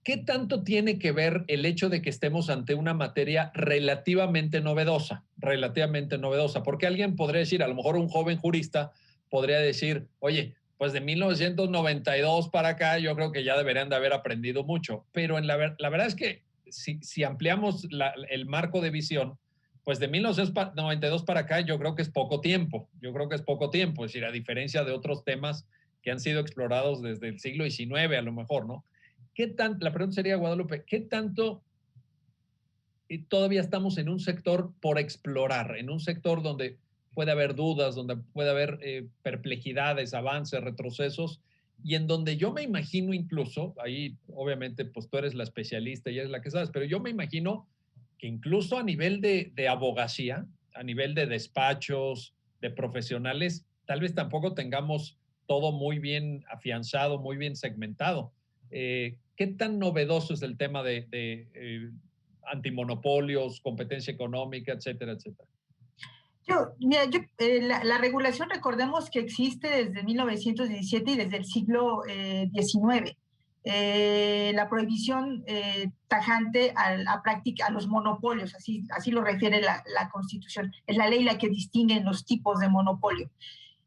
¿Qué tanto tiene que ver el hecho de que estemos ante una materia relativamente novedosa? Relativamente novedosa, porque alguien podría decir, a lo mejor un joven jurista podría decir, oye, pues de 1992 para acá yo creo que ya deberían de haber aprendido mucho, pero la verdad es que si ampliamos el marco de visión, pues de 1992 para acá yo creo que es poco tiempo, es decir, a diferencia de otros temas que han sido explorados desde el siglo XIX a lo mejor, ¿no? La pregunta sería, Guadalupe, ¿qué tanto todavía estamos en un sector por explorar, en un sector donde puede haber dudas, donde puede haber perplejidades, avances, retrocesos, y en donde yo me imagino incluso, ahí obviamente pues tú eres la especialista y eres la que sabes, pero yo me imagino que incluso a nivel de abogacía, a nivel de despachos, de profesionales, tal vez tampoco tengamos todo muy bien afianzado, muy bien segmentado. ¿Qué tan novedoso es el tema de antimonopolios, competencia económica, etcétera, etcétera? La regulación, recordemos que existe desde 1917 y desde el siglo XIX. La prohibición tajante a los monopolios, así lo refiere la Constitución. Es la ley la que distingue los tipos de monopolio.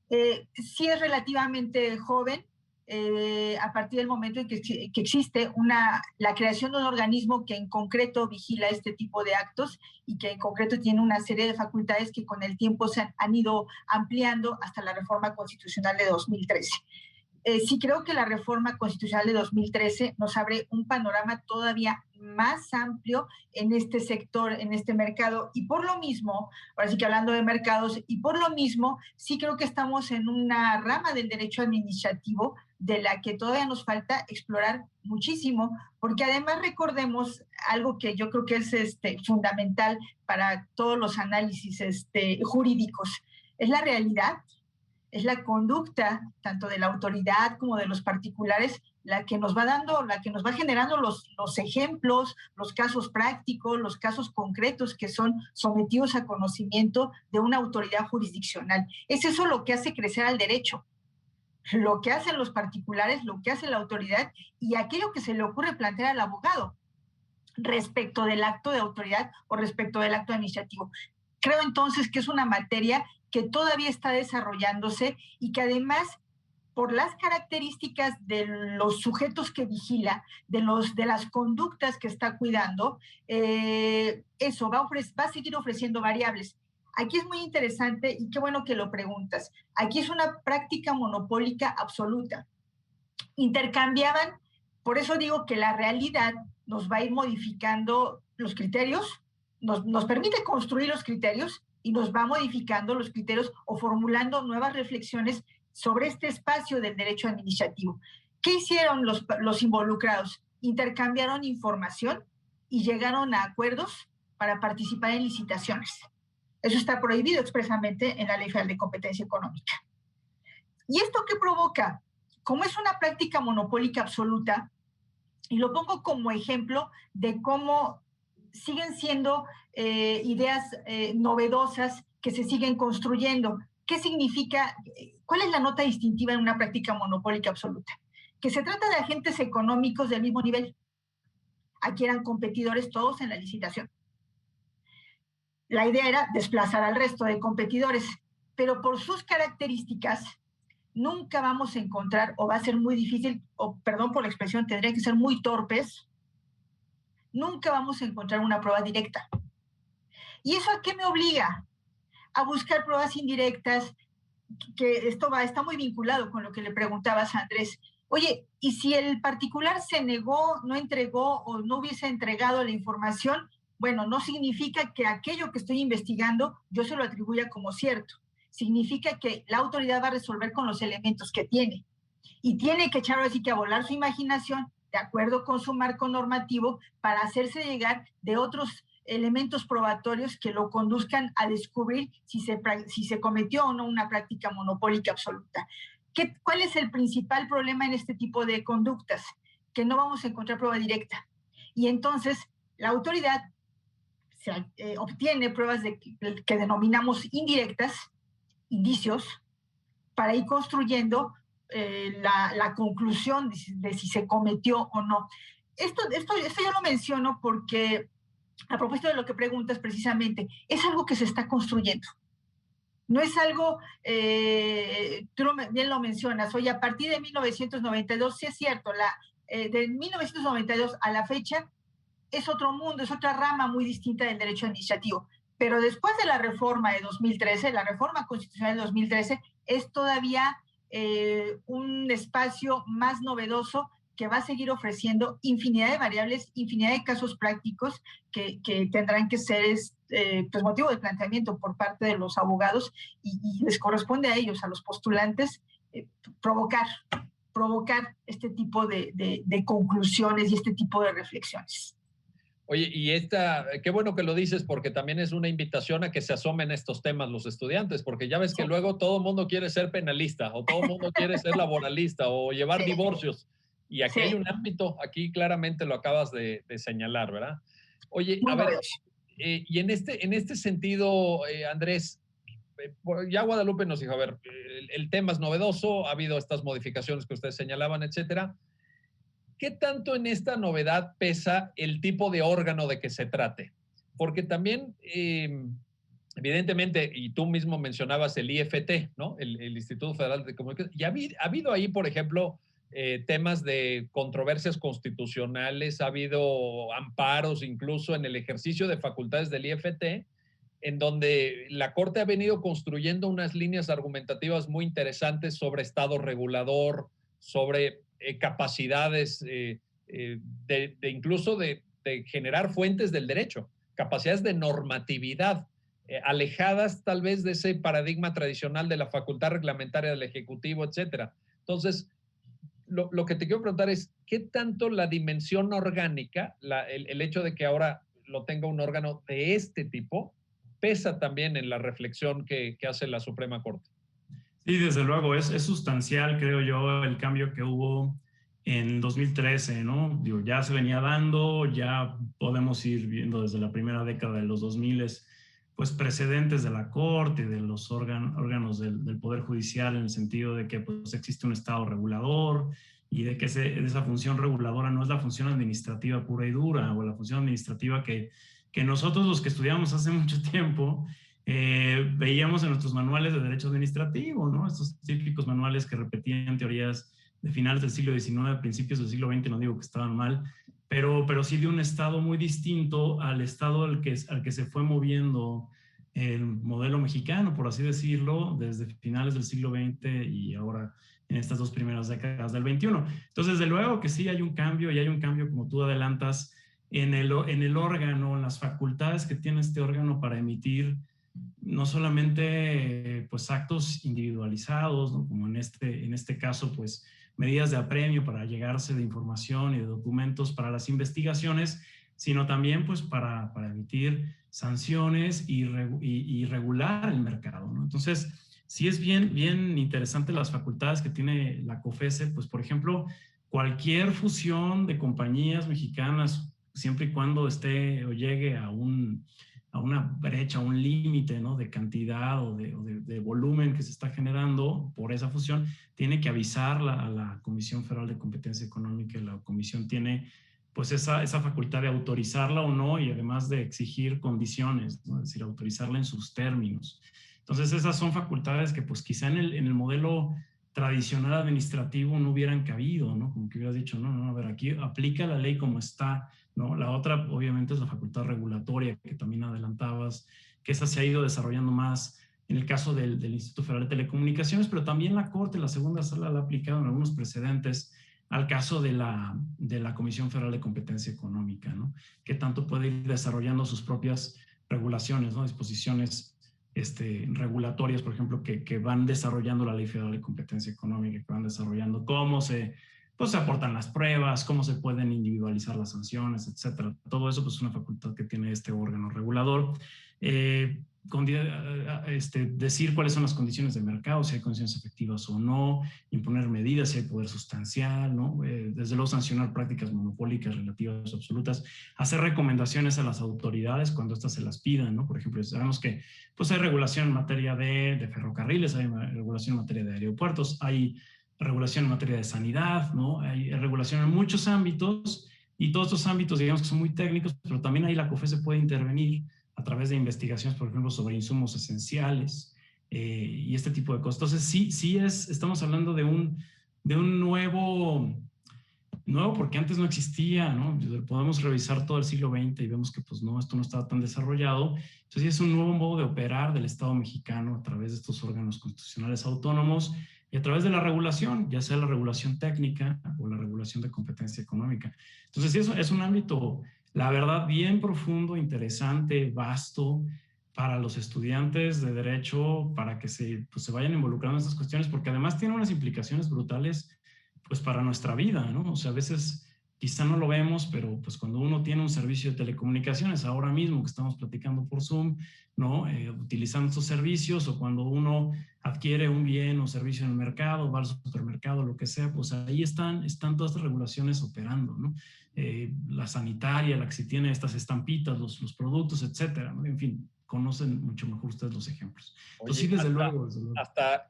Sí es relativamente joven, a partir del momento en que existe la creación de un organismo que en concreto vigila este tipo de actos y que en concreto tiene una serie de facultades que con el tiempo se han ido ampliando hasta la reforma constitucional de 2013. Sí creo que la reforma constitucional de 2013 nos abre un panorama todavía más amplio en este sector, en este mercado, y por lo mismo, ahora sí que hablando de mercados, y por lo mismo, sí creo que estamos en una rama del derecho administrativo de la que todavía nos falta explorar muchísimo, porque además recordemos algo que yo creo que es fundamental para todos los análisis jurídicos, es la realidad, es la conducta tanto de la autoridad como de los particulares la que nos va generando los ejemplos, los casos prácticos, los casos concretos que son sometidos a conocimiento de una autoridad jurisdiccional. Es eso lo que hace crecer al derecho, lo que hacen los particulares, lo que hace la autoridad y aquello que se le ocurre plantear al abogado respecto del acto de autoridad o respecto del acto administrativo. Creo entonces que es una materia que todavía está desarrollándose y que además, por las características de los sujetos que vigila, de las conductas que está cuidando, eso va a seguir ofreciendo variables. Aquí es muy interesante y qué bueno que lo preguntas. Aquí es una práctica monopólica absoluta. Intercambiaban, por eso digo que la realidad nos va a ir modificando los criterios, nos permite construir los criterios y nos va modificando los criterios o formulando nuevas reflexiones sobre este espacio del derecho administrativo. ¿Qué hicieron los involucrados? Intercambiaron información y llegaron a acuerdos para participar en licitaciones. Eso está prohibido expresamente en la Ley Federal de Competencia Económica. ¿Y esto qué provoca? Como es una práctica monopólica absoluta, y lo pongo como ejemplo de cómo siguen siendo ideas novedosas que se siguen construyendo. ¿Qué significa? ¿Cuál es la nota distintiva en una práctica monopólica absoluta? Que se trata de agentes económicos del mismo nivel. Aquí eran competidores todos en la licitación. La idea era desplazar al resto de competidores, pero por sus características nunca vamos a encontrar, o va a ser muy difícil, o perdón por la expresión, tendría que ser muy torpes, nunca vamos a encontrar una prueba directa. ¿Y eso a qué me obliga? A buscar pruebas indirectas, que está muy vinculado con lo que le preguntabas a Andrés. Oye, ¿y si el particular se negó, no entregó o no hubiese entregado la información? Bueno, no significa que aquello que estoy investigando yo se lo atribuya como cierto. Significa que la autoridad va a resolver con los elementos que tiene. Y tiene que echar así que a volar su imaginación de acuerdo con su marco normativo para hacerse llegar de otros elementos probatorios que lo conduzcan a descubrir si se cometió o no una práctica monopólica absoluta. ¿Cuál es el principal problema en este tipo de conductas? Que no vamos a encontrar prueba directa. Y entonces la autoridad obtiene pruebas que denominamos indirectas, indicios, para ir construyendo la conclusión de si se cometió o no. Esto yo lo menciono porque, a propósito de lo que preguntas precisamente, es algo que se está construyendo. No es algo, tú bien lo mencionas, oye, a partir de 1992, sí es cierto, de 1992 a la fecha es otro mundo, es otra rama muy distinta del derecho administrativo. Pero después de la reforma de 2013, la reforma constitucional de 2013, es todavía un espacio más novedoso que va a seguir ofreciendo infinidad de variables, infinidad de casos prácticos que tendrán que ser pues motivo de planteamiento por parte de los abogados y les corresponde a ellos, a los postulantes, provocar este tipo de conclusiones y este tipo de reflexiones. Oye, y qué bueno que lo dices, porque también es una invitación a que se asomen estos temas los estudiantes, porque ya ves que luego todo el mundo quiere ser penalista, o todo el mundo quiere ser laboralista, o llevar divorcios. Y aquí hay un ámbito, aquí claramente lo acabas de señalar, ¿verdad? Oye, a ver, y en este sentido, Andrés, ya Guadalupe nos dijo, a ver, el tema es novedoso, ha habido estas modificaciones que ustedes señalaban, etcétera. ¿Qué tanto en esta novedad pesa el tipo de órgano de que se trate? Porque también, evidentemente, y tú mismo mencionabas el IFT, ¿no? El Instituto Federal de Comunicación, y ha habido ahí, por ejemplo, temas de controversias constitucionales, ha habido amparos incluso en el ejercicio de facultades del IFT, en donde la Corte ha venido construyendo unas líneas argumentativas muy interesantes sobre Estado regulador, sobre capacidades incluso de generar fuentes del derecho, capacidades de normatividad, alejadas tal vez de ese paradigma tradicional de la facultad reglamentaria del Ejecutivo, etcétera. Entonces, lo que te quiero preguntar es, ¿qué tanto la dimensión orgánica, el hecho de que ahora lo tenga un órgano de este tipo, pesa también en la reflexión que hace la Suprema Corte? Sí, desde luego, es sustancial, creo yo, el cambio que hubo en 2013, ¿no? Digo, ya se venía dando, ya podemos ir viendo desde la primera década de los 2000, pues precedentes de la Corte, de los órganos del Poder Judicial, en el sentido de que pues, existe un Estado regulador y de que esa función reguladora no es la función administrativa pura y dura, o la función administrativa que nosotros los que estudiamos hace mucho tiempo, veíamos en nuestros manuales de derecho administrativo, ¿no? Estos típicos manuales que repetían teorías de finales del siglo XIX, principios del siglo XX, no digo que estaban mal, pero sí de un estado muy distinto al estado al que se fue moviendo el modelo mexicano, por así decirlo, desde finales del siglo XX y ahora en estas dos primeras décadas del XXI. Entonces, desde luego que sí hay un cambio, y hay un cambio, como tú adelantas, en el órgano, en las facultades que tiene este órgano para emitir no solamente pues actos individualizados, ¿no? Como en este caso, pues medidas de apremio para llegarse de información y de documentos para las investigaciones, sino también pues para emitir sanciones y regular el mercado, ¿no? Entonces, sí es bien interesante las facultades que tiene la COFESE, pues por ejemplo, cualquier fusión de compañías mexicanas, siempre y cuando esté o llegue a una brecha, un límite, ¿no? De cantidad o de volumen que se está generando por esa fusión, tiene que avisar a la Comisión Federal de Competencia Económica, y la comisión tiene pues esa facultad de autorizarla o no, y además de exigir condiciones, ¿no? Es decir, autorizarla en sus términos. Entonces esas son facultades que pues quizá en el modelo tradicional administrativo no hubieran cabido, ¿no? Como que hubieras dicho, no, a ver, aquí aplica la ley como está, ¿no? La otra, obviamente, es la facultad regulatoria, que también adelantabas, que esa se ha ido desarrollando más en el caso del Instituto Federal de Telecomunicaciones, pero también la Corte, la segunda sala, la ha aplicado en algunos precedentes al caso de la Comisión Federal de Competencia Económica, ¿no? Que tanto puede ir desarrollando sus propias regulaciones, ¿no? Disposiciones regulatorias, por ejemplo, que van desarrollando la Ley Federal de Competencia Económica, que van desarrollando cómo se pues se aportan las pruebas, cómo se pueden individualizar las sanciones, etcétera. Todo eso pues es una facultad que tiene este órgano regulador. Decir cuáles son las condiciones de mercado, si hay condiciones efectivas o no, imponer medidas, si hay poder sustancial, ¿no? Desde luego sancionar prácticas monopólicas relativas o absolutas, hacer recomendaciones a las autoridades cuando éstas se las pidan, ¿no? Por ejemplo, sabemos que pues hay regulación en materia de ferrocarriles, hay regulación en materia de aeropuertos, hay regulación en materia de sanidad, ¿no? Hay regulación en muchos ámbitos, y todos estos ámbitos, digamos que son muy técnicos, pero también ahí la COFESE puede intervenir a través de investigaciones, por ejemplo, sobre insumos esenciales y este tipo de cosas. Entonces, estamos hablando de un nuevo porque antes no existía, ¿no? Podemos revisar todo el siglo XX y vemos que pues no, esto no estaba tan desarrollado. Entonces es un nuevo modo de operar del Estado mexicano a través de estos órganos constitucionales autónomos y a través de la regulación, ya sea la regulación técnica o la regulación de competencia económica. Entonces sí, es un ámbito, la verdad, bien profundo, interesante, vasto para los estudiantes de Derecho, para que se vayan involucrando en estas cuestiones, porque además tiene unas implicaciones brutales pues para nuestra vida, ¿no? O sea, a veces quizá no lo vemos, pero pues cuando uno tiene un servicio de telecomunicaciones, ahora mismo que estamos platicando por Zoom, ¿no? Utilizando estos servicios, o cuando uno adquiere un bien o servicio en el mercado, va al supermercado, lo que sea, pues ahí están todas estas regulaciones operando, ¿no? La sanitaria, la que sí tiene estas estampitas, los productos, etcétera, ¿no? En fin, conocen mucho mejor ustedes los ejemplos. Entonces, Oye, sí, desde luego.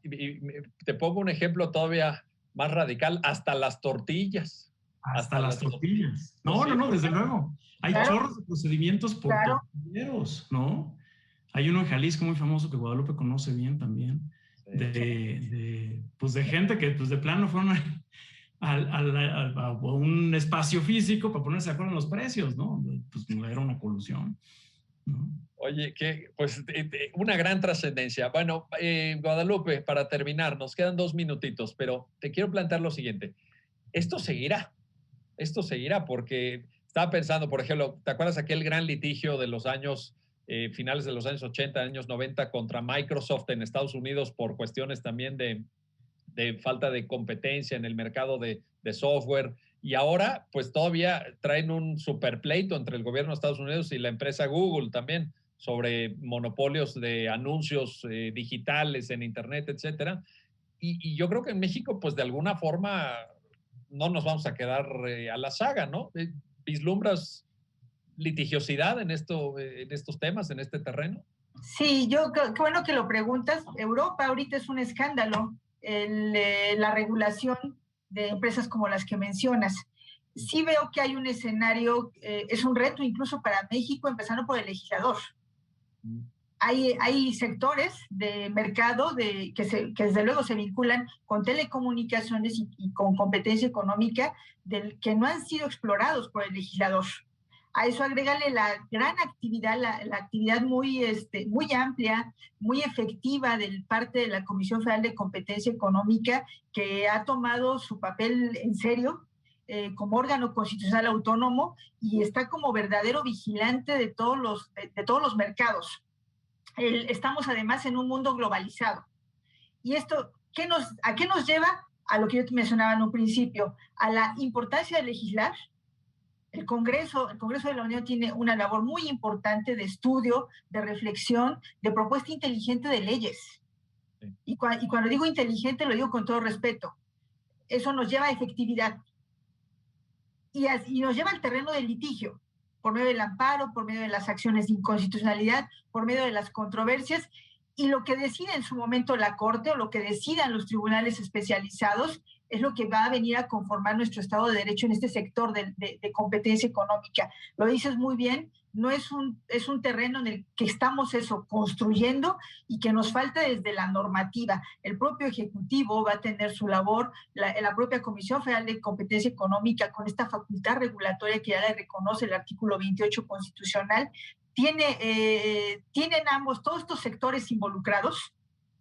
y te pongo un ejemplo todavía más radical, hasta las tortillas. Hasta las tortillas. No, desde luego. Hay chorros de procedimientos por tortilleros, ¿no? Hay uno en Jalisco muy famoso que Guadalupe conoce bien también, de gente que pues de plano fueron a un espacio físico para ponerse de acuerdo en los precios, ¿no? Pues no era una colusión, ¿no? Oye, pues una gran trascendencia. Bueno, Guadalupe, para terminar, nos quedan 2 minutitos, pero te quiero plantear lo siguiente. Esto seguirá porque estaba pensando, por ejemplo, ¿te acuerdas aquel gran litigio de los años, finales de los años 80, años 90 contra Microsoft en Estados Unidos por cuestiones también de falta de competencia en el mercado de software? Y ahora, pues todavía traen un superpleito entre el gobierno de Estados Unidos y la empresa Google también, sobre monopolios de anuncios digitales en Internet, etcétera. Y yo creo que en México, pues de alguna forma, no nos vamos a quedar a la saga, ¿no? ¿Vislumbras litigiosidad en estos temas, en este terreno? Sí, qué bueno que lo preguntas. Europa ahorita es un escándalo, la regulación de empresas como las que mencionas. Sí veo que hay un escenario, es un reto incluso para México, empezando por el legislador. Hay sectores de mercado que desde luego se vinculan con telecomunicaciones y con competencia económica que no han sido explorados por el legislador. A eso agrégale la gran actividad, la actividad muy amplia, muy efectiva de parte de la Comisión Federal de Competencia Económica, que ha tomado su papel en serio como órgano constitucional autónomo y está como verdadero vigilante de todos los mercados. Estamos además en un mundo globalizado. ¿Y esto a qué nos lleva? A lo que yo te mencionaba en un principio, a la importancia de legislar. El Congreso de la Unión tiene una labor muy importante de estudio, de reflexión, de propuesta inteligente de leyes. Sí. Y cuando digo inteligente, lo digo con todo respeto. Eso nos lleva a efectividad. Y nos lleva al terreno del litigio, por medio del amparo, por medio de las acciones de inconstitucionalidad, por medio de las controversias, y lo que decida en su momento la Corte o lo que decidan los tribunales especializados es lo que va a venir a conformar nuestro Estado de Derecho en este sector de competencia económica. Lo dices muy bien, no es un terreno en el que estamos construyendo y que nos falta desde la normativa. El propio Ejecutivo va a tener su labor, la propia Comisión Federal de Competencia Económica, con esta facultad regulatoria que ya le reconoce el artículo 28 constitucional, tienen ambos, todos estos sectores involucrados,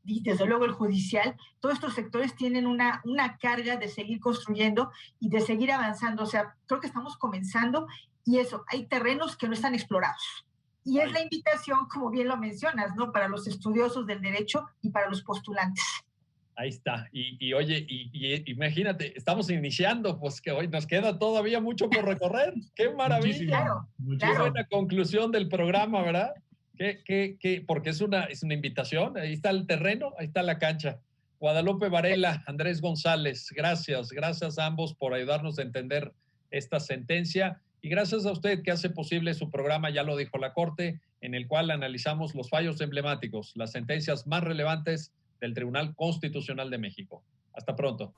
y desde luego el judicial, todos estos sectores tienen una carga de seguir construyendo y de seguir avanzando. O sea, creo que estamos comenzando y hay terrenos que no están explorados. Y es la invitación, como bien lo mencionas, ¿no? Para los estudiosos del derecho y para los postulantes. Ahí está. Y oye, imagínate, estamos iniciando, pues que hoy nos queda todavía mucho por recorrer. ¡Qué maravilla! Muchísimo, Qué buena conclusión del programa, ¿verdad? Porque es una invitación. Ahí está el terreno, ahí está la cancha. Guadalupe Varela, Andrés González, gracias a ambos por ayudarnos a entender esta sentencia y gracias a usted que hace posible su programa, ya lo dijo la Corte, en el cual analizamos los fallos emblemáticos, las sentencias más relevantes del Tribunal Constitucional de México. Hasta pronto.